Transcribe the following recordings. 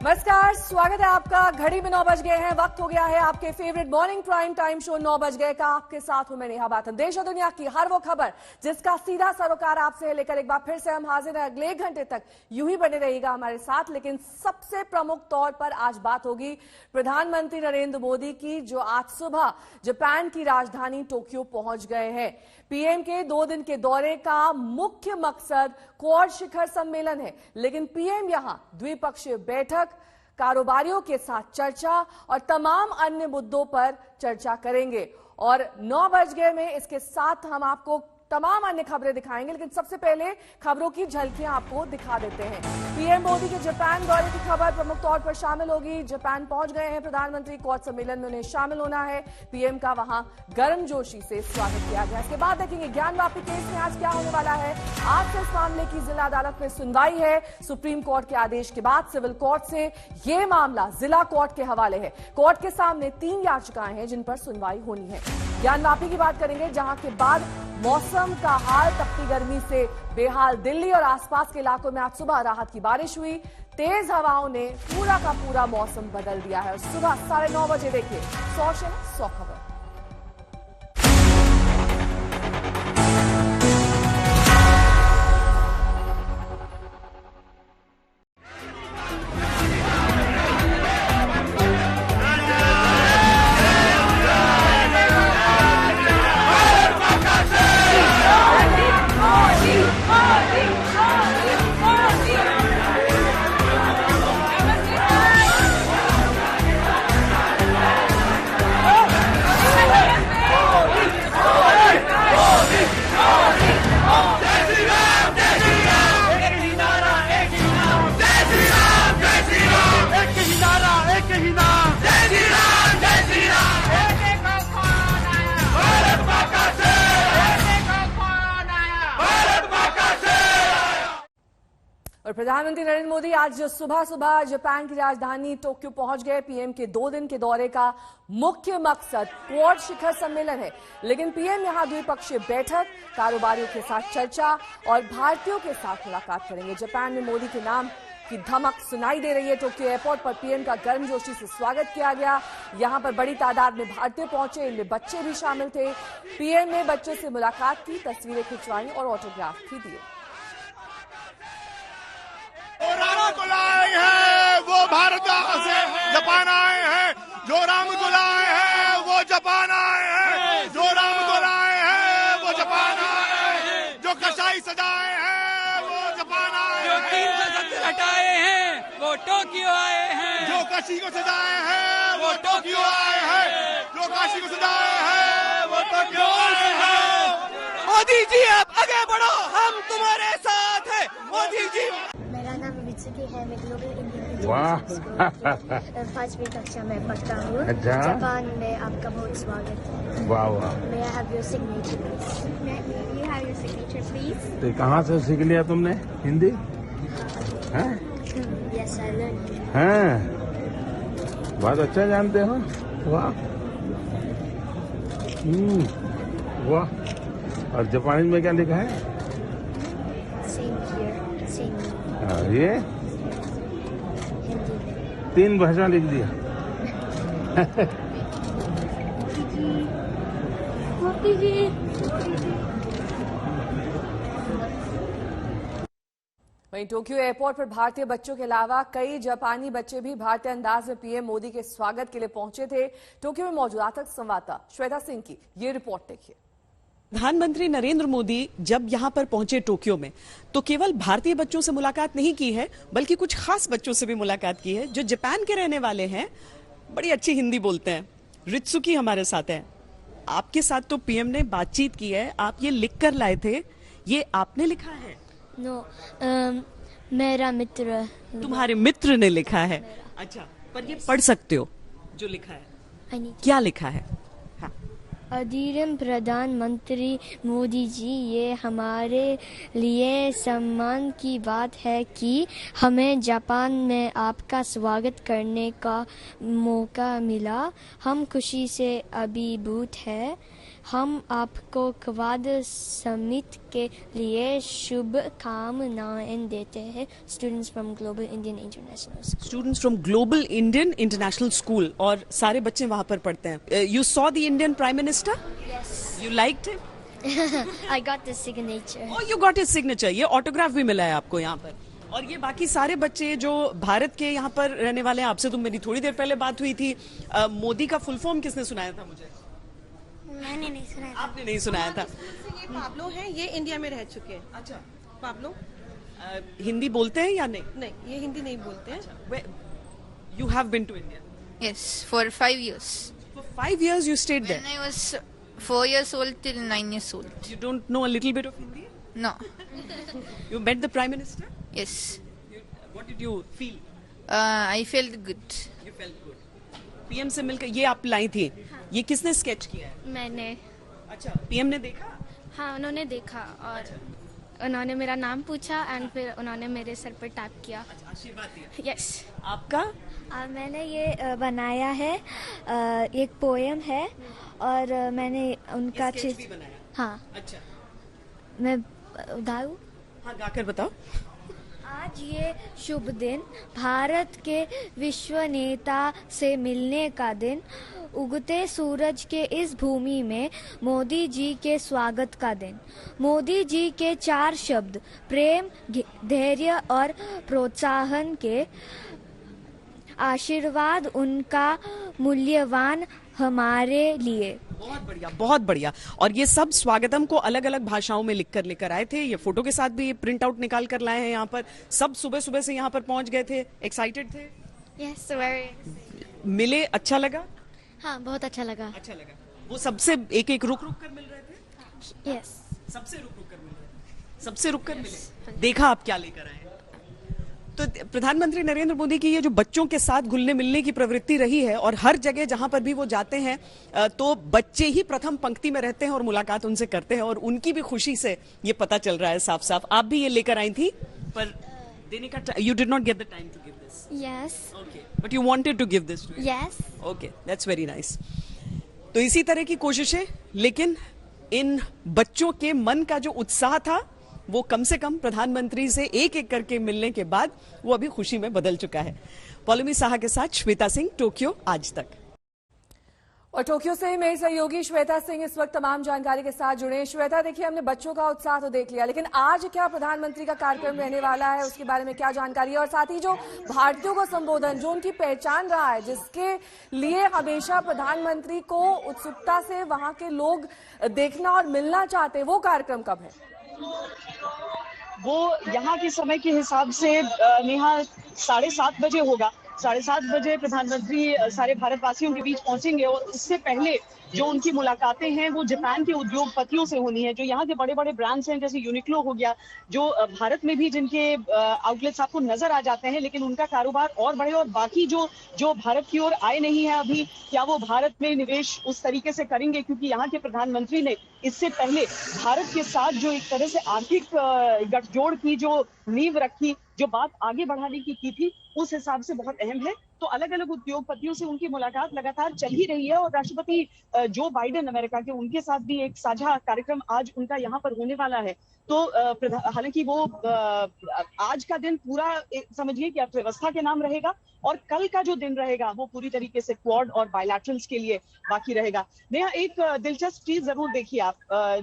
नमस्कार, स्वागत है आपका। घड़ी में 9 बज गए हैं। वक्त हो गया है आपके favourite morning prime time show 9 बज गए का। आपके साथ हूं मैं नेहा बातन। देश और दुनिया की हर वो खबर जिसका सीधा सरोकार आपसे है, लेकर एक बार फिर से हम हाजिर हैं। अगले 1 घंटे तक यूं ही बने रहिएगा हमारे साथ। लेकिन सबसे प्रमुख तौर पर आज बात होगी प्रधानमंत्री नरेंद्र मोदी की, जो आज सुबह जापान की राजधानी टोक्यो पहुंच गए हैं। पीएम के 2 दिन के दौरे का मुख्य मकसद क्वाड शिखर सम्मेलन है, लेकिन पीएम यहां द्विपक्षीय बैठक, कारोबारियों के साथ चर्चा और तमाम अन्य मुद्दों पर चर्चा करेंगे। और 9 बज गए में इसके साथ हम आपको तमाम अन्य खबरें दिखाएंगे, लेकिन सबसे पहले खबरों की झलकियां आपको दिखा देते हैं। पीएम मोदी के जापान दौरे की खबर प्रमुख तौर पर शामिल होगी। जापान पहुंच गए हैं प्रधानमंत्री। क्वाड सम्मेलन में उन्हें शामिल होना है। पीएम का वहां गर्मजोशी से स्वागत किया गया। इसके बाद देखेंगे ज्ञानवापी केस में आज क्या होने वाला है। आज से इस मामले की जिला अदालत में सुनवाई है। सुप्रीम कोर्ट के आदेश के बाद सिविल कोर्ट से यह मामला जिला कोर्ट के हवाले है। कोर्ट के सामने 3 याचिकाएं हैं जिन पर सुनवाई होनी है। ज्ञानवापी की बात करेंगे, जहां के बाद मौसम का हाल, तपती गर्मी से बेहाल दिल्ली और आसपास के इलाकों में आज सुबह राहत की बारिश हुई। तेज हवाओं ने पूरा का पूरा मौसम बदल दिया है। और सुबह 9:30 बजे देखिए 100 से 100 खबर। और प्रधानमंत्री नरेंद्र मोदी आज सुबह सुबह जापान की राजधानी टोक्यो पहुंच गए। पीएम के 2 दिन के दौरे का मुख्य मकसद क्वाड शिखर सम्मेलन है, लेकिन पीएम यहां द्विपक्षीय बैठक, कारोबारियों के साथ चर्चा और भारतीयों के साथ मुलाकात करेंगे। जापान में मोदी के नाम की धमक सुनाई दे रही है। टोक्यो एयरपोर्ट पर पीएम का गर्मजोशी से स्वागत किया गया। यहां पर बड़ी तादाद में भारतीय पहुंचे, इनमें बच्चे भी शामिल थे। पीएम ने बच्चों से मुलाकात की, तस्वीरें खिंचवाई और ऑटोग्राफ भी दिए। जो राम को लाए हैं वो भारत से जापान आए हैं। जो राम को लाए हैं वो जापान आए हैं। जो राम को लाए हैं वो जापान आए हैं। जो कसाई सजाए हैं वो जापान आए हैं। जो 370 हटाए हैं वो टोक्यो आए हैं। जो काशी को सजाए हैं वो टोक्यो आए हैं। जो काशी को सजाए हैं वो टोक्यो आए हैं। मोदी जी अब आगे बढ़ो, हम तुम्हारे साथ हैं। मोदी जी। है, मैं ग्लोबल इंडियन वाह 5वीं कक्षा में पढ़ता हूँ। अच्छा। जापान में आपका बहुत स्वागत है। वाह वाह। May I have your signature, please? May you have your signature, please? तो कहाँ से सीख लिया तुमने हिंदी? हैं? Yes, I learned. हैं? बहुत अच्छा जानते हो। वाह। वाह। और जापानी में क्या लिखा है? Same here, same. ये हिंदी में 3 भाषा लिख दिया। मोदी जी। वहीं टोक्यो एयरपोर्ट पर भारतीय बच्चों के अलावा कई जापानी बच्चे भी भारतीय अंदाज में पीएम मोदी के स्वागत के लिए पहुंचे थे। टोक्यो में मौजूद तक संवाददाता श्वेता सिंह की ये रिपोर्ट देखिए। प्रधानमंत्री नरेंद्र मोदी जब यहां पर पहुंचे टोक्यो में, तो केवल भारतीय बच्चों से मुलाकात नहीं की है, बल्कि कुछ खास बच्चों से भी मुलाकात की है जो जापान के रहने वाले हैं, बड़ी अच्छी हिंदी बोलते हैं। रित्सुकी हमारे साथ है। आपके साथ तो पीएम ने बातचीत की है, आप ये लिख कर लाए थे, ये आपने लिखा है? नो, मेरा मित्र। तुम्हारे मित्र ने लिखा है? अच्छा, पर ये पढ़ सकते हो जो लिखा है? क्या लिखा है? अधीरम प्रधानमंत्री मोदी जी, ये हमारे लिए सम्मान की बात है कि हमें जापान में आपका स्वागत करने का मौका मिला। हम खुशी से अभिभूत हैं। हम आपको क्वाड समिट के लिए शुभकामनाएं देते हैं। Students from global Indian international school. Students from global Indian international school, और सारे बच्चे वहां पर पढ़ते हैं। You saw the Indian prime minister? Yes, you liked him? I got the signature. Oh, you got his signature. ये autograph भी मिला है आपको यहाँ पर। और ये बाकी सारे बच्चे जो भारत के यहाँ पर रहने वाले हैं। आपसे तो मेरी थोड़ी देर पहले बात हुई थी। मोदी का फुल फॉर्म किसने सुनाया था मुझे? मैंने नहीं सुना था। आपने नहीं सुनाया था? ये पाब्लो हैं, ये इंडिया में रह चुके हैं। अच्छा, पाब्लो हिंदी बोलते हैं या नहीं? नहीं, ये हिंदी नहीं बोलते हैं। You have been to India? Yes, for 5 years. For 5 years you stayed there? When I was 4 years old till 9 years old. You don't know a little bit of Hindi? No. You met the Prime Minister? Yes. What did you feel? I felt good. You felt good. PM से मिलकर ये आप लाई थी। ये किसने sketch किया है? मैंने। अच्छा, PM ने देखा? हाँ, उन्होंने देखा और उन्होंने मेरा नाम पूछा एंड फिर उन्होंने मेरे सर पर टैप किया। अच्छा, आशीर्वाद दिया। यस। आपका? मैंने ये बनाया है, एक पोएम है और मैंने उनका स्केच भी बनाया? हाँ। अच्छा, मैं गाऊं? हाँ, गाकर बताओ। आज ये शुभ दिन, भारत के विश्व नेता से मिलने का दिन, उगते सूरज के इस भूमि में मोदी जी के स्वागत का दिन। मोदी जी के 4 शब्द प्रेम, धैर्य और प्रोत्साहन के, आशीर्वाद उनका मूल्यवान हमारे लिए। बहुत बढ़िया, बहुत बढ़िया। और ये सब स्वागतम को अलग अलग भाषाओं में लिखकर लेकर आए थे। ये फोटो के साथ भी प्रिंट आउट निकाल कर लाए हैं यहाँ पर। सब सुबह सुबह से यहाँ पर पहुंच गए थे। एक्साइटेड थे? Yes, very. मिले? अच्छा लगा? हाँ, बहुत अच्छा लगा। अच्छा लगा। वो सबसे एक एक रुक रुक कर मिल रहे थे? यस। सबसे रुक रुक कर मिल रहे थे? सबसे रुक कर मिले? देखा आप क्या लेकर आए? तो प्रधानमंत्री नरेंद्र मोदी की ये जो बच्चों के साथ घुलने मिलने की प्रवृत्ति रही है, और हर जगह जहां पर भी वो जाते हैं तो बच्चे ही प्रथम पंक्ति में रहते हैं और मुलाकात उनसे करते हैं, और उनकी भी खुशी से ये पता चल रहा है साफ साफ। आप भी ये लेकर आई थी, पर देने का you did not get the time to give this? Yes. Okay, but you wanted to give this to? Yes. Okay, that's very nice. तो इसी तरह की कोशिशें, लेकिन इन बच्चों के मन का जो उत्साह था वो कम से कम प्रधानमंत्री से एक एक करके मिलने के बाद वो अभी खुशी में बदल चुका है। पौलमी साहा के साथ श्वेता सिंह, टोक्यो आज तक। और टोक्यो से ही मेरी सहयोगी श्वेता सिंह इस वक्त तमाम जानकारी के साथ जुड़े हैं। श्वेता, देखिए, हमने बच्चों का उत्साह तो देख लिया, लेकिन आज क्या प्रधानमंत्री का कार्यक्रम रहने वाला है, उसके बारे में क्या जानकारी है? और साथ ही जो भारतीयों को संबोधन, जो उनकी पहचान रहा है, जिसके लिए हमेशा प्रधानमंत्री को उत्सुकता से वहां के लोग देखना और मिलना चाहते हैं, वो कार्यक्रम कब है? वो यहाँ के समय के हिसाब से नेहा 7:30 बजे होगा। 7:30 बजे प्रधानमंत्री सारे भारतवासियों के बीच पहुंचेंगे, और उससे पहले जो उनकी मुलाकातें हैं वो जापान के उद्योगपतियों से होनी है, जो यहाँ के बड़े बड़े ब्रांड्स हैं, जैसे यूनिक्लो हो गया, जो भारत में भी जिनके आउटलेट्स आपको नजर आ जाते हैं, लेकिन उनका कारोबार और बढ़े। और बाकी जो भारत की ओर आए नहीं है अभी, क्या वो भारत में निवेश उस तरीके से करेंगे? क्योंकि यहाँ के प्रधानमंत्री ने इससे पहले भारत के साथ जो एक तरह से आर्थिक गठजोड़ की जो नींव रखी, जो बात आगे बढ़ाने की थी, उस हिसाब से बहुत अहम है। तो अलग अलग उद्योगपतियों से उनकी मुलाकात लगातार चल ही रही है, और राष्ट्रपति जो बाइडेन अमेरिका के, उनके साथ भी एक साझा कार्यक्रम आज उनका यहाँ पर होने वाला है। तो हालांकि वो आज का दिन पूरा समझिए कि अर्थव्यवस्था के नाम रहेगा, और कल का जो दिन रहेगा वो पूरी तरीके से क्वाड और बायलैटरल्स के लिए बाकी रहेगा। नेहा, एक दिलचस्प चीज जरूर देखिए आप,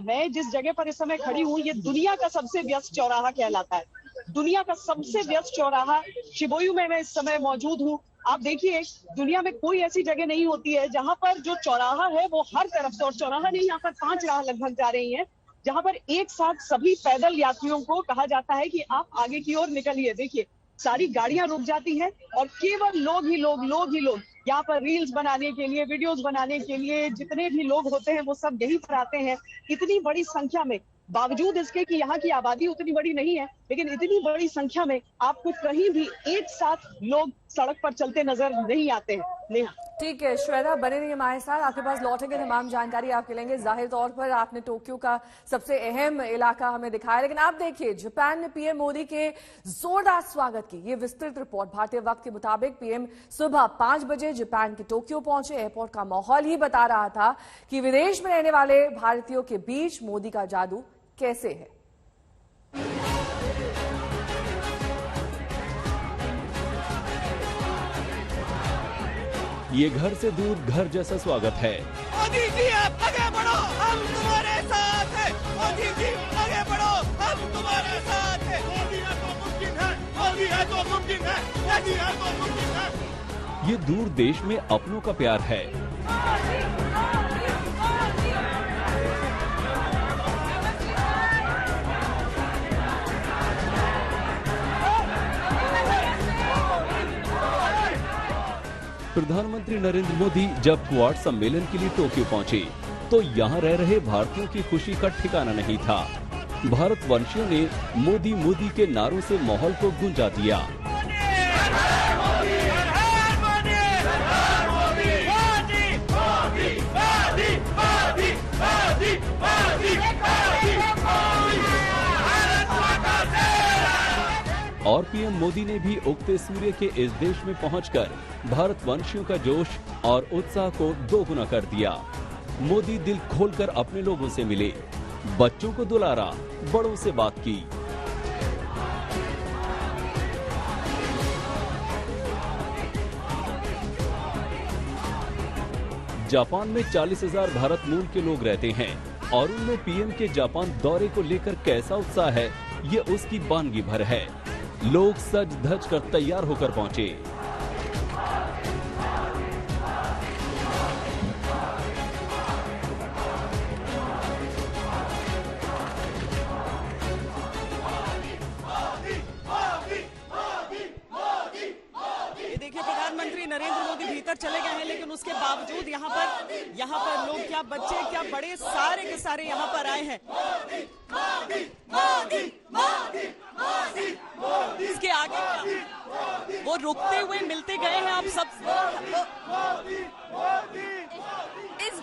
मैं जिस जगह पर इस समय खड़ी हूँ, ये दुनिया का सबसे व्यस्त चौराहा कहलाता है। दुनिया का सबसे व्यस्त चौराहा शिबुया में मैं इस समय मौजूद हूँ। आप देखिए, दुनिया में कोई ऐसी जगह नहीं होती है जहां पर जो चौराहा है वो हर तरफ से, और चौराहा नहीं, यहाँ पर 5 राह लगभग जा रही हैं, जहां पर एक साथ सभी पैदल यात्रियों को कहा जाता है कि आप आगे की ओर निकलिए। देखिए, सारी गाड़ियां रुक जाती हैं, और केवल लोग ही लोग यहाँ पर रील्स बनाने के लिए, वीडियोस बनाने के लिए जितने भी लोग होते हैं वो सब यहीं पर आते हैं, इतनी बड़ी संख्या में। बावजूद इसके कि यहाँ की आबादी उतनी बड़ी नहीं है, लेकिन इतनी बड़ी संख्या में आपको कहीं भी एक साथ लोग सड़क पर चलते नजर नहीं आते हैं। नेहा, ठीक है श्वेता, बने रहिए हमारे साथ, आपके पास लौटेंगे, तमाम जानकारी आपके लेंगे। जाहिर तौर पर आपने टोक्यो का सबसे अहम इलाका हमें दिखाया, लेकिन आप देखिए जापान ने पीएम मोदी के जोरदार स्वागत की ये विस्तृत रिपोर्ट। भारतीय वक्त के मुताबिक पीएम सुबह 5 बजे जापान के टोक्यो पहुंचे। एयरपोर्ट का माहौल ही बता रहा था कि विदेश में रहने वाले भारतीयों के बीच मोदी का जादू कैसे है। ये घर से दूर घर जैसा स्वागत है। मोदी जी आप आगे बढ़ो, हम तुम्हारे साथ हैं। मोदी जी आगे बढ़ो, हम तुम्हारे साथ हैं। मोदी है तो मुमकिन है, मोदी है तो मुमकिन है, मोदी है तो मुमकिन है। ये दूर देश में अपनों का प्यार है। प्रधानमंत्री नरेंद्र मोदी जब क्वाड सम्मेलन के लिए टोक्यो पहुंचे तो यहाँ रह रहे भारतीयों की खुशी का ठिकाना नहीं था। भारतवंशियों ने मोदी मोदी के नारों से माहौल को गूंजा दिया। और पीएम मोदी ने भी उगते सूर्य के इस देश में पहुंचकर भारतवंशियों का जोश और उत्साह को दोगुना कर दिया। मोदी दिल खोलकर अपने लोगों से मिले, बच्चों को दुलारा, बड़ों से बात की। जापान में 40,000 भारत मूल के लोग रहते हैं और उनमें पीएम के जापान दौरे को लेकर कैसा उत्साह है, ये उसकी बानगी भर है। लोग सज धज कर तैयार होकर पहुंचे। देखिए प्रधानमंत्री नरेंद्र मोदी भीतर चले गए हैं, लेकिन उसके बावजूद यहाँ पर लोग, क्या बच्चे क्या बड़े, सारे के सारे यहाँ पर आए हैं। इसके आगे वो रुकते हुए मिलते गए हैं आप सब। इस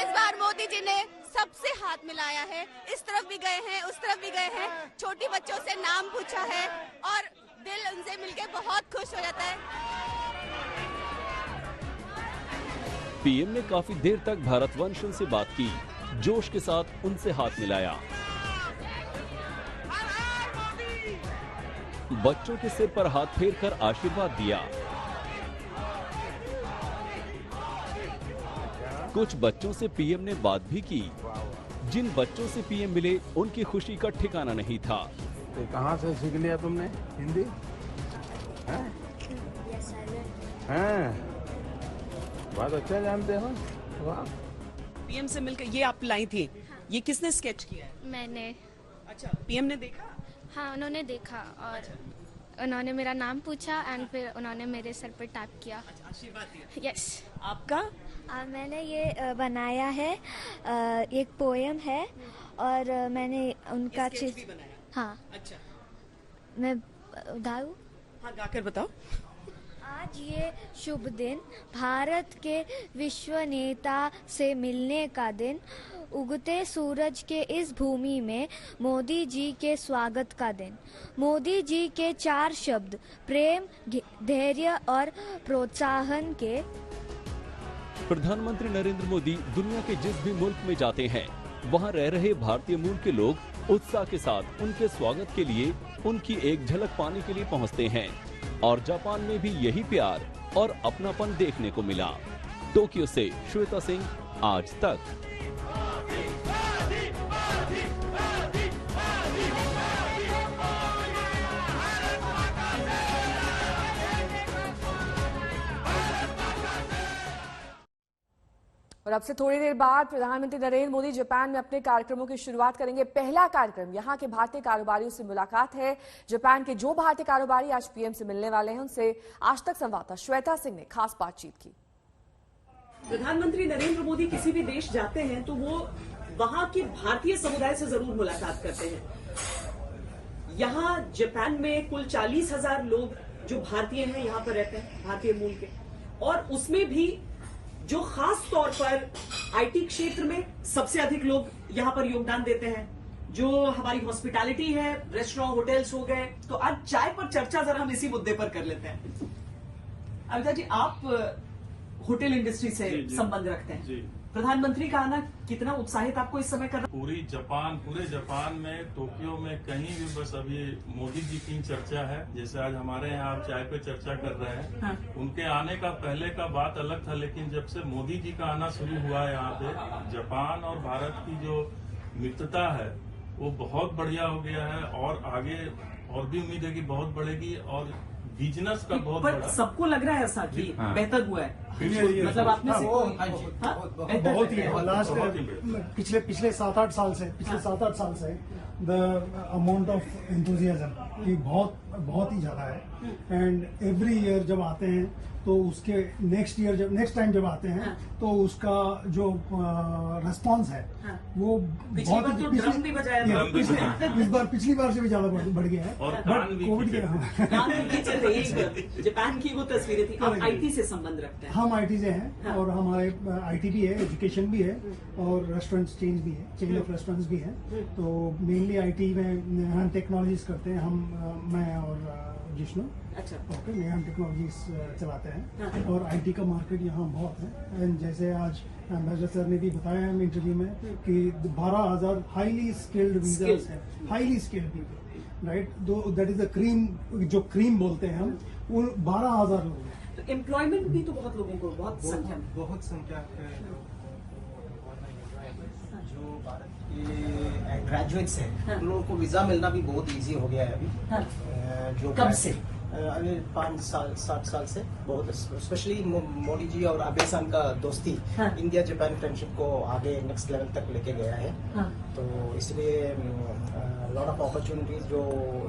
बार मोदी जी ने सबसे हाथ मिलाया है। इस तरफ भी गए हैं, उस तरफ भी गए हैं, छोटी बच्चों से नाम पूछा है और दिल उनसे मिलके बहुत खुश हो जाता है। पीएम ने काफी देर तक भारतवंशियों से बात की, जोश के साथ उनसे हाथ मिलाया। बच्चों के सिर पर हाथ फेरकर आशीर्वाद दिया। कुछ बच्चों से पीएम ने बात भी की। जिन बच्चों से पीएम मिले उनकी खुशी का ठिकाना नहीं था। तो कहाँ से सीख लिया तुमने हिंदी? हैं? बहुत अच्छा जानते हो। वाह। पीएम से मिलकर ये आप लाई थी, ये किसने स्केच किया है? मैंने। अच्छा, पीएम ने देखा? हाँ, उन्होंने देखा और उन्होंने मेरा नाम पूछा एंड फिर उन्होंने मेरे सर पर टैप किया। आशीर्वाद दिया। यस। आपका? मैंने ये बनाया है, एक पोएम है और मैंने उनका स्केच भी बनाया। हाँ। अच्छा, मैं गाऊं? हाँ, गाकर बताओ। आज ये शुभ दिन, भारत के विश्व नेता से मिलने का दिन, उगते सूरज के इस भूमि में मोदी जी के स्वागत का दिन। मोदी जी के 4 शब्द प्रेम, धैर्य और प्रोत्साहन के। प्रधानमंत्री नरेंद्र मोदी दुनिया के जिस भी मुल्क में जाते हैं वहां रह रहे भारतीय मूल के लोग उत्साह के साथ उनके स्वागत के लिए, उनकी एक झलक पाने के लिए पहुंचते हैं। और जापान में भी यही प्यार और अपनापन देखने को मिला। टोक्यो से श्वेता सिंह, आज तक। और अब से थोड़ी देर बाद प्रधानमंत्री नरेंद्र मोदी जापान में अपने कार्यक्रमों की शुरुआत करेंगे। पहला कार्यक्रम यहां के भारतीय कारोबारियों से मुलाकात है। जापान के जो भारतीय कारोबारी आज पीएम से मिलने वाले हैं उनसे आज तक संवाददाता श्वेता सिंह ने खास बातचीत की। प्रधानमंत्री नरेंद्र मोदी किसी भी देश जाते हैं तो वो वहां के भारतीय समुदाय से जरूर मुलाकात करते हैं। यहाँ जापान में कुल 40,000 लोग जो भारतीय हैं यहाँ पर रहते हैं, भारतीय मूल के, और उसमें भी जो खास तौर पर आईटी क्षेत्र में सबसे अधिक लोग यहाँ पर योगदान देते हैं, जो हमारी हॉस्पिटैलिटी है, रेस्टोरेंट होटल्स हो गए। तो आज चाय पर चर्चा जरा हम इसी मुद्दे पर कर लेते हैं। अमिता जी, आप होटल इंडस्ट्री से संबंध रखते हैं, प्रधानमंत्री का आना कितना उत्साहित आपको इस समय कर रहा है? पूरे जापान में, टोक्यो में, कहीं भी बस अभी मोदी जी की चर्चा है। जैसे आज हमारे यहाँ आप चाय पे चर्चा कर रहे हैं। हाँ। उनके आने का पहले का बात अलग था, लेकिन जब से मोदी जी का आना शुरू हुआ है यहाँ पे, जापान और भारत की जो मित्रता है वो बहुत बढ़िया हो गया है, और आगे और भी उम्मीद है कि बहुत बढ़ेगी, और बिजनेस का बहुत बड़ा। सबको लग रहा है ऐसा कि बेहतर हुआ है, मतलब आपने बहुत ही लास्ट पिछले 7-8 साल से द अमाउंट ऑफ एंथुजियाज्म की बहुत ही ज्यादा है। एंड एवरी ईयर जब आते हैं तो उसके नेक्स्ट टाइम जब आते हैं तो उसका जो रिस्पॉन्स है वो बहुत पिछली बार से भी ज्यादा बढ़ गया है। और कोविड के जापान की वो तस्वीरें थी। आप आईटी से संबंध रखते हैं? हम आईटी से हैं, और हमारे आईटी भी है, एजुकेशन भी है, और रेस्टोरेंट चेंज भी है, चेन ऑफ रेस्टोरेंट्स भी है। तो मेनली आईटी में हम टेक्नोलॉजीज करते हैं, मैं और जिष्णु। अच्छा, ओके, हम टेक्नोलॉजीज चलाते हैं, और आईटी का मार्केट यहाँ बहुत है। एंड जैसे आज एम्बेसडर सर ने भी बताया हम इंटरव्यू में कि 12,000 हाईली स्किल्ड वीजर्स हैं, highly skilled people, right. That is the cream, जो क्रीम बोलते हैं हम, वो 12,000 लोग हैं। तो एम्प्लॉयमेंट भी तो बहुत लोगों को, बहुत संख्या जो भारत के ग्रेजुएट्स हैं, उन लोगों को वीजा मिलना भी बहुत इजी हो गया है अभी। जो कब से? अभी 5-7 साल से बहुत, स्पेशली मोदी जी और आबे सान का दोस्ती इंडिया जापान फ्रेंडशिप को आगे नेक्स्ट लेवल तक लेके गया है। तो इसलिए लॉट ऑफ अपॉर्चुनिटीज जो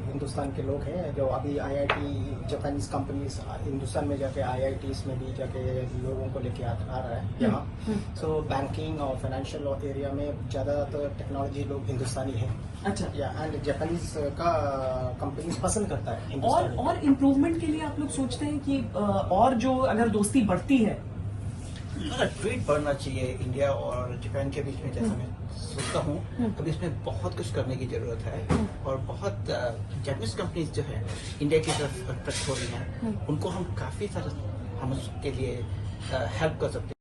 हिंदुस्तान के लोग हैं, जो अभी आईआईटी जापानीज कंपनीज हिंदुस्तान में जाके आईआईटीज में भी जाके लोगों को लेके आ रहा है यहाँ। सो बैंकिंग और फाइनेंशियल एरिया में ज्यादातर टेक्नोलॉजी लोग हिंदुस्तानी हैं। अच्छा, एंड जापानीज का कंपनीज पसंद करता है। और इम्प्रूवमेंट के लिए आप लोग सोचते हैं कि और जो अगर दोस्ती बढ़ती है, ट्रेड बढ़ना चाहिए इंडिया और जापान के बीच में, जैसा मैं सोचता हूँ। तो इसमें बहुत कुछ करने की जरूरत है, और बहुत जापानीज कंपनीज जो है इंडिया की तरफ अट्रैक्ट हो रही हैं, उनको हम काफी सारे हम उसके लिए हेल्प कर सकते हैं।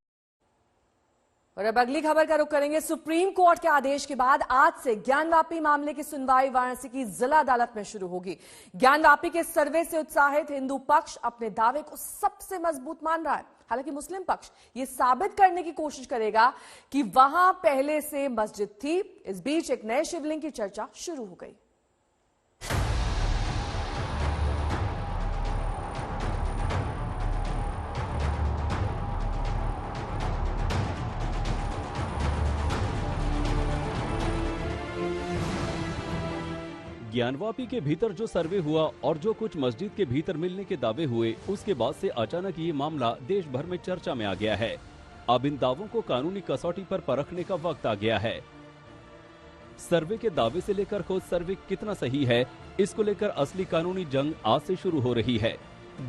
और अब अगली खबर का रुख करेंगे। सुप्रीम कोर्ट के आदेश के बाद आज से ज्ञानवापी मामले की सुनवाई वाराणसी की जिला अदालत में शुरू होगी। ज्ञानवापी के सर्वे से उत्साहित हिंदू पक्ष अपने दावे को सबसे मजबूत मान रहा है। हालांकि मुस्लिम पक्ष ये साबित करने की कोशिश करेगा कि वहां पहले से मस्जिद थी। इस बीच एक नए शिवलिंग की चर्चा शुरू हो गई। ज्ञानवापी के भीतर जो सर्वे हुआ और जो कुछ मस्जिद के भीतर मिलने के दावे हुए, उसके बाद से अचानक ये मामला देश भर में चर्चा में आ गया है। अब इन दावों को कानूनी कसौटी पर परखने का वक्त आ गया है। सर्वे के दावे से लेकर खुद सर्वे कितना सही है, इसको लेकर असली कानूनी जंग आज से शुरू हो रही है।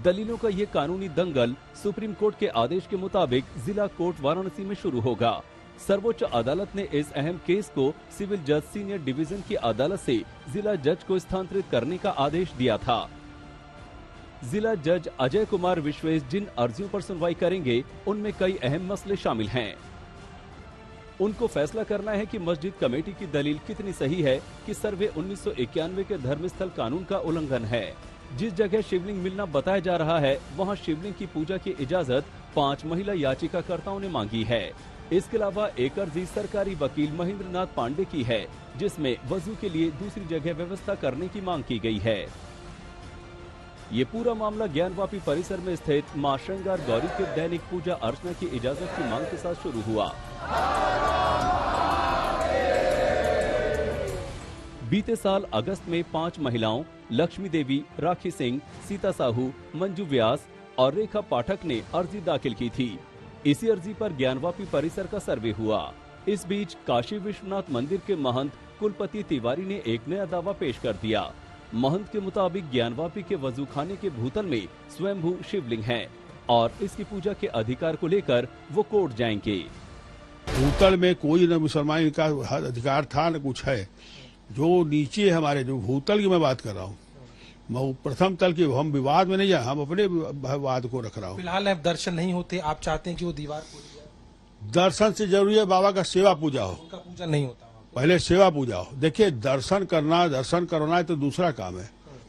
दलीलों का ये कानूनी दंगल सुप्रीम कोर्ट के आदेश के मुताबिक जिला कोर्ट वाराणसी में शुरू होगा। सर्वोच्च अदालत ने इस अहम केस को सिविल जज सीनियर डिवीजन की अदालत से जिला जज को स्थानांतरित करने का आदेश दिया था। जिला जज अजय कुमार विश्वेश जिन अर्जियों पर सुनवाई करेंगे, उनमें कई अहम मसले शामिल हैं। उनको फैसला करना है कि मस्जिद कमेटी की दलील कितनी सही है कि सर्वे 1991 के धर्मस्थल कानून का उल्लंघन है। जिस जगह शिवलिंग मिलना बताया जा रहा है, वहां शिवलिंग की पूजा की इजाजत 5 महिला याचिकाकर्ताओं ने मांगी है। इसके अलावा एक अर्जी सरकारी वकील महेंद्र नाथ पांडे की है, जिसमें वजू के लिए दूसरी जगह व्यवस्था करने की मांग की गई है। ये पूरा मामला ज्ञानवापी परिसर में स्थित मां श्रृंगार गौरी के दैनिक पूजा अर्चना की इजाजत की मांग के साथ शुरू हुआ। बीते साल अगस्त में 5 महिलाओं लक्ष्मी देवी, राखी सिंह, सीता साहू, मंजू व्यास और रेखा पाठक ने अर्जी दाखिल की थी। इसी अर्जी पर ज्ञानवापी परिसर का सर्वे हुआ। इस बीच काशी विश्वनाथ मंदिर के महंत कुलपति तिवारी ने एक नया दावा पेश कर दिया। महंत के मुताबिक ज्ञानवापी के वजू खाने के भूतल में स्वयंभू शिवलिंग है और इसकी पूजा के अधिकार को लेकर वो कोर्ट जाएंगे। भूतल में कोई न मुसलमान का अधिकार था न कुछ है। जो नीचे हमारे जो भूतल की मैं बात कर रहा हूँ, मैं प्रथम तल की, हम विवाद में नहीं जाए, हम अपने विवाद को रख रहा हूँ। फिलहाल अब दर्शन नहीं होते, आप चाहते हैं कि वो दीवार दर्शन से जरूरी है बाबा का सेवा पूजा हो, उनका पूजा नहीं होता, पहले सेवा पूजा हो। देखिए दर्शन करना है तो दूसरा काम है,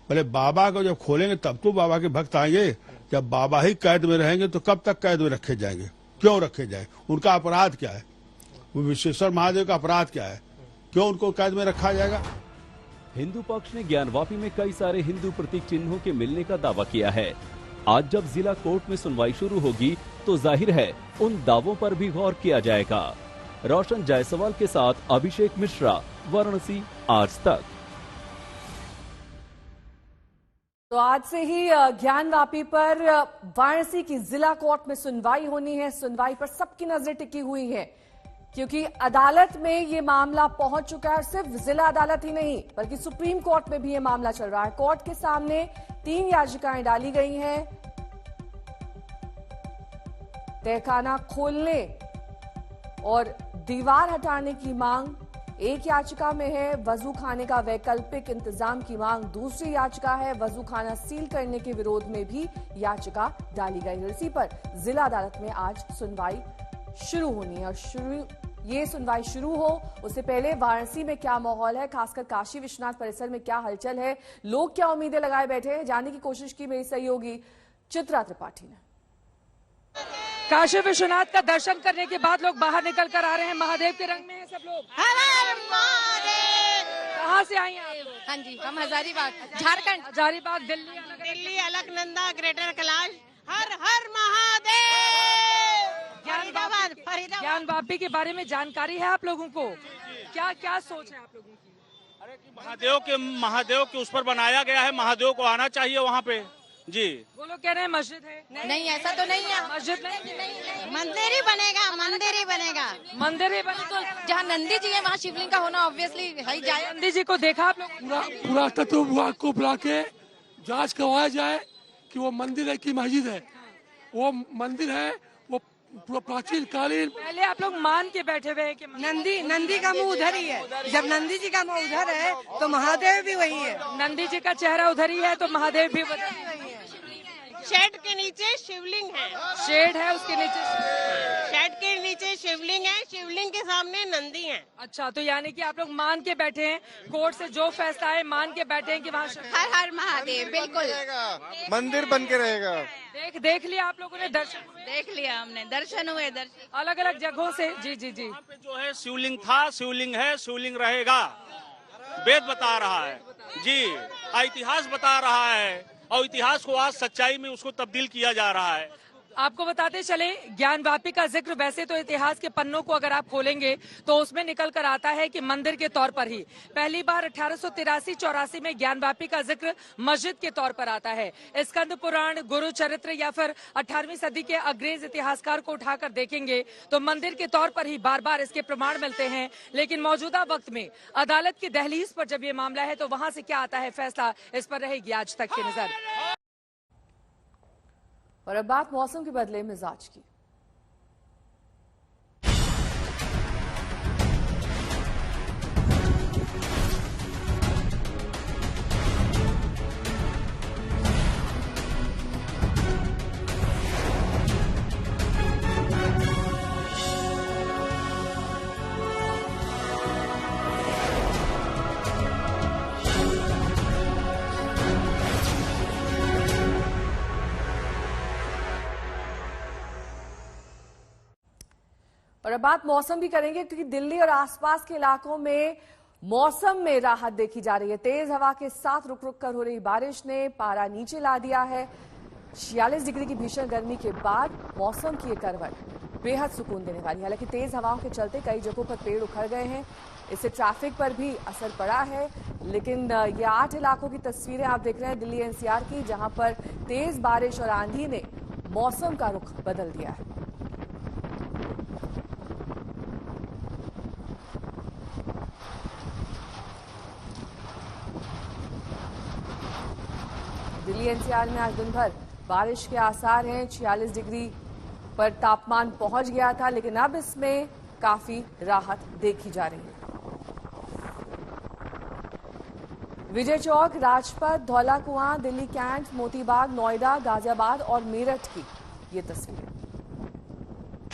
पहले बाबा को जब खोलेंगे तब तो बाबा के भक्त आएंगे। जब बाबा ही कैद में रहेंगे तो कब तक कैद में रखे जाएंगे, क्यों रखे जाए, उनका अपराध क्या है, वो विश्वेश्वर महादेव का अपराध क्या है, क्यों उनको कैद में रखा जाएगा। हिंदू पक्ष ने ज्ञानवापी में कई सारे हिंदू प्रतीक चिन्हों के मिलने का दावा किया है। आज जब जिला कोर्ट में सुनवाई शुरू होगी तो जाहिर है उन दावों पर भी गौर किया जाएगा। रोशन जायसवाल के साथ अभिषेक मिश्रा, वाराणसी, आज तक। तो आज से ही ज्ञानवापी पर वाराणसी की जिला कोर्ट में सुनवाई होनी है। सुनवाई पर सबकी नजरें टिकी हुई है क्योंकि अदालत में ये मामला पहुंच चुका है। सिर्फ जिला अदालत ही नहीं बल्कि सुप्रीम कोर्ट में भी ये मामला चल रहा है। कोर्ट के सामने 3 याचिकाएं डाली गई हैं। तहखाना खोलने और दीवार हटाने की मांग एक याचिका में है। वजू खाने का वैकल्पिक इंतजाम की मांग दूसरी याचिका है। वजू खाना सील करने के विरोध में भी याचिका डाली गई है। इसी पर जिला अदालत में आज सुनवाई शुरू होनी है और ये सुनवाई शुरू हो उससे पहले वाराणसी में क्या माहौल है, खासकर काशी विश्वनाथ परिसर में क्या हलचल है, लोग क्या उम्मीदें लगाए बैठे हैं, जानने की कोशिश की मेरी सहयोगी चित्रा त्रिपाठी ने। काशी विश्वनाथ का दर्शन करने के बाद लोग बाहर निकल कर आ रहे हैं। महादेव के रंग में हैं सब लोग। कहाँ से आई हैं आप लोग? हाँ जी, हम हजारीबाग, झारखंड। हजारीबाग, दिल्ली, अलकनंदा, ग्रेटर कैलाश, हर हर महादेव। ज्ञानवापी के बारे में जानकारी है आप लोगों को? क्या क्या सोच है आप लोगों की? अरे महादेव के उस पर बनाया गया है, महादेव को आना चाहिए वहाँ पे जी। वो लोग कह रहे हैं मस्जिद है। नहीं ऐसा तो नहीं है, मस्जिद नहीं, मंदिर ही बनेगा, मंदिर ही बनेगा, मंदिर ही बनेगा। तो जहाँ नंदी जी है वहाँ शिवलिंग का होना ऑब्वियसली है ही जाए। नंदी जी को देखा आप लोग? पूरा तत्व विभाग को बुला के जांच करवाया जाए कि वो मंदिर है कि मस्जिद है। वो मंदिर है, वो पूरा प्राचीन कालीन। पहले आप लोग मान के बैठे हुए हैं कि नंदी का मुंह उधर ही है। जब नंदी जी का मुंह उधर है तो महादेव भी वही है। नंदी जी का चेहरा उधर ही है तो महादेव भी उधर ही है। शेड के नीचे शिवलिंग है, शेड है उसके नीचे, शेड के नीचे शिवलिंग है, शिवलिंग के सामने नंदी है। अच्छा, तो यानी कि आप लोग मान के बैठे हैं, कोर्ट से जो फैसला है मान के बैठे हैं कि वहाँ हर हर महादेव बिल्कुल मंदिर बन के रहेगा। देख लिया आप लोगों ने? दर्शन देख लिया हमने, दर्शन हुए, दर्शन अलग अलग जगहों से। जी जी जी, जो है शिवलिंग था, शिवलिंग है, शिवलिंग रहेगा। वेद बता रहा है जी, इतिहास बता रहा है और इतिहास को आज सच्चाई में उसको तब्दील किया जा रहा है। आपको बताते चले, ज्ञानवापी का जिक्र वैसे तो इतिहास के पन्नों को अगर आप खोलेंगे तो उसमें निकल कर आता है कि मंदिर के तौर पर ही पहली बार 1883-84 में ज्ञानवापी का जिक्र मस्जिद के तौर पर आता है। स्कंद पुराण, गुरु चरित्र या फिर 18वीं सदी के अंग्रेज इतिहासकार को उठाकर देखेंगे तो मंदिर के तौर पर ही बार बार इसके प्रमाण मिलते हैं। लेकिन मौजूदा वक्त में अदालत की दहलीज पर जब ये मामला है तो वहां से क्या आता है फैसला, इस पर रहेगी आज तक की नजर। और अब बात मौसम के बदले मिजाज की। और अब बात मौसम भी करेंगे क्योंकि दिल्ली और आसपास के इलाकों में मौसम में राहत देखी जा रही है। तेज हवा के साथ रुक रुक कर हो रही बारिश ने पारा नीचे ला दिया है। 46 डिग्री की भीषण गर्मी के बाद मौसम की ये करवट बेहद सुकून देने वाली है। हालांकि तेज हवाओं के चलते कई जगहों पर पेड़ उखड़ गए हैं, इससे ट्रैफिक पर भी असर पड़ा है। लेकिन ये 8 इलाकों की तस्वीरें आप देख रहे हैं दिल्ली एनसीआर की, जहां पर तेज बारिश और आंधी ने मौसम का रुख बदल दिया है। दिल्ली एनसीआर में आज दिन भर बारिश के आसार हैं। 46 डिग्री पर तापमान पहुंच गया था, लेकिन अब इसमें काफी राहत देखी जा रही है। विजय चौक, राजपथ, धौला कुआं, दिल्ली कैंट, मोतीबाग, नोएडा, गाजियाबाद और मेरठ की ये तस्वीरें।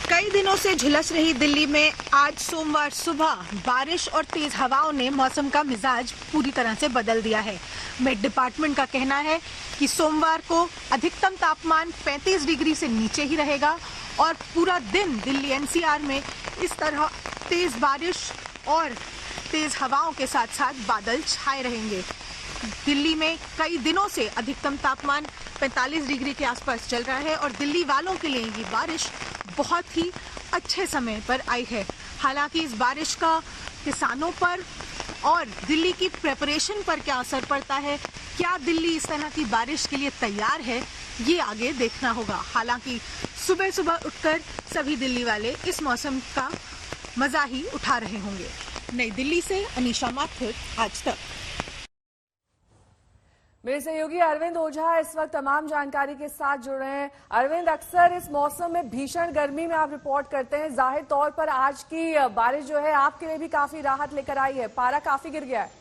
कई दिनों से झुलस रही दिल्ली में आज सोमवार सुबह बारिश और तेज हवाओं ने मौसम का मिजाज पूरी तरह से बदल दिया है। मेट डिपार्टमेंट का कहना है कि सोमवार को अधिकतम तापमान 35 डिग्री से नीचे ही रहेगा और पूरा दिन दिल्ली एनसीआर में इस तरह तेज बारिश और तेज हवाओं के साथ साथ बादल छाए रहेंगे। दिल्ली में कई दिनों से अधिकतम तापमान 45 डिग्री के आसपास चल रहा है और दिल्ली वालों के लिए ये बारिश बहुत ही अच्छे समय पर आई है। हालांकि इस बारिश का किसानों पर और दिल्ली की प्रिपरेशन पर क्या असर पड़ता है, क्या दिल्ली इस तरह की बारिश के लिए तैयार है, ये आगे देखना होगा। हालांकि सुबह सुबह उठकर सभी दिल्ली वाले इस मौसम का मजा ही उठा रहे होंगे। नई दिल्ली से अनीशा माथुर, आज तक। मेरे सहयोगी अरविंद ओझा इस वक्त तमाम जानकारी के साथ जुड़ रहे हैं। अरविंद, अक्सर इस मौसम में भीषण गर्मी में आप रिपोर्ट करते हैं, जाहिर तौर पर आज की बारिश जो है आपके लिए भी काफी राहत लेकर आई है। पारा काफी गिर गया है।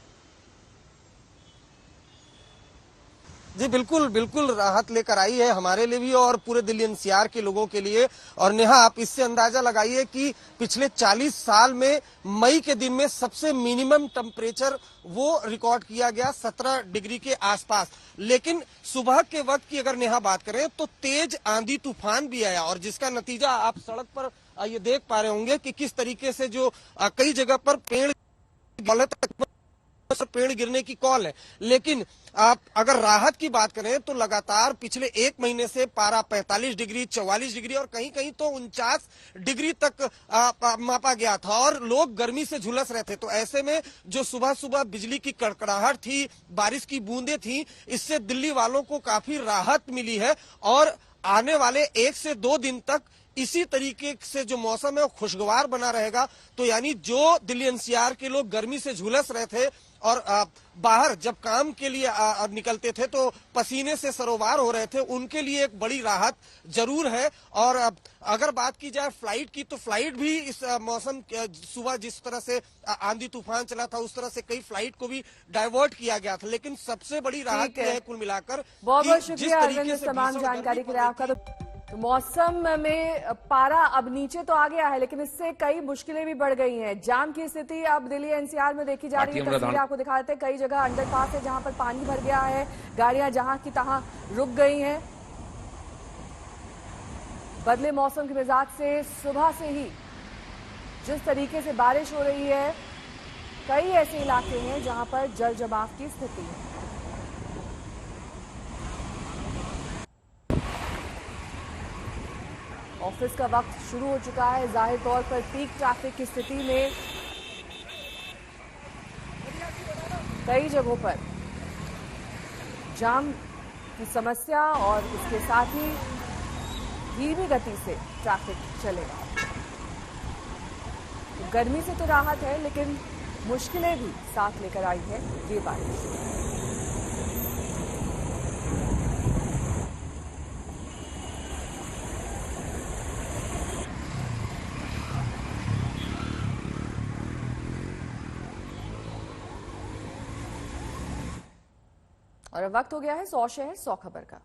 जी बिल्कुल बिल्कुल राहत लेकर आई है हमारे लिए भी और पूरे दिल्ली एनसीआर के लोगों के लिए। और नेहा, आप इससे अंदाजा लगाइए कि पिछले 40 साल में मई के दिन में सबसे मिनिमम टेम्परेचर वो रिकॉर्ड किया गया 17 डिग्री के आसपास। लेकिन सुबह के वक्त की अगर नेहा बात करें तो तेज आंधी तूफान भी आया और जिसका नतीजा आप सड़क पर ये देख पा रहे होंगे कि किस तरीके से जो कई जगह पर पेड़ गिरने की कॉल है। लेकिन आप अगर राहत की बात करें तो लगातार पिछले एक महीने से पारा 45 डिग्री, 44 डिग्री और कहीं कहीं तो 49 डिग्री तक मापा गया था और लोग गर्मी से झुलस रहे थे। तो ऐसे में जो सुबह सुबह बिजली की कड़कड़ाहट थी, बारिश की बूंदें थी, इससे दिल्ली वालों को काफी राहत मिली है और आने वाले 1 से 2 दिन तक इसी तरीके से जो मौसम है वो खुशगवार बना रहेगा। तो यानी जो दिल्ली एनसीआर के लोग गर्मी से झुलस रहे थे और बाहर जब काम के लिए निकलते थे तो पसीने से सरोवार हो रहे थे, उनके लिए एक बड़ी राहत जरूर है। और अगर बात की जाए फ्लाइट की तो फ्लाइट भी इस मौसम सुबह जिस तरह से आंधी तूफान चला था उस तरह से कई फ्लाइट को भी डाइवर्ट किया गया था। लेकिन सबसे बड़ी राहत है कुल मिलाकर। बहुत बहुत शुक्रिया अरविंद, तमाम जानकारी के लिए आपका। तो मौसम में पारा अब नीचे तो आ गया है, लेकिन इससे कई मुश्किलें भी बढ़ गई हैं। जाम की स्थिति अब दिल्ली एनसीआर में देखी जा रही है। तस्वीरें आपको दिखाते हैं, कई जगह अंडरपास है जहां पर पानी भर गया है, गाड़ियां जहां की तहां रुक गई हैं। बदले मौसम के मिजाज से सुबह से ही जिस तरीके से बारिश हो रही है, कई ऐसे इलाके हैं जहां पर जल जमाव की स्थिति है। ऑफिस का वक्त शुरू हो चुका है। जाहिर तौर पर पीक ट्रैफिक की स्थिति में कई जगहों पर जाम की समस्या और इसके साथ ही धीमी गति से ट्रैफिक चलेगा। गर्मी से तो राहत है, लेकिन मुश्किलें भी साथ लेकर आई है ये बारिश। और अब वक्त हो गया है 100 शहर 100 खबर का।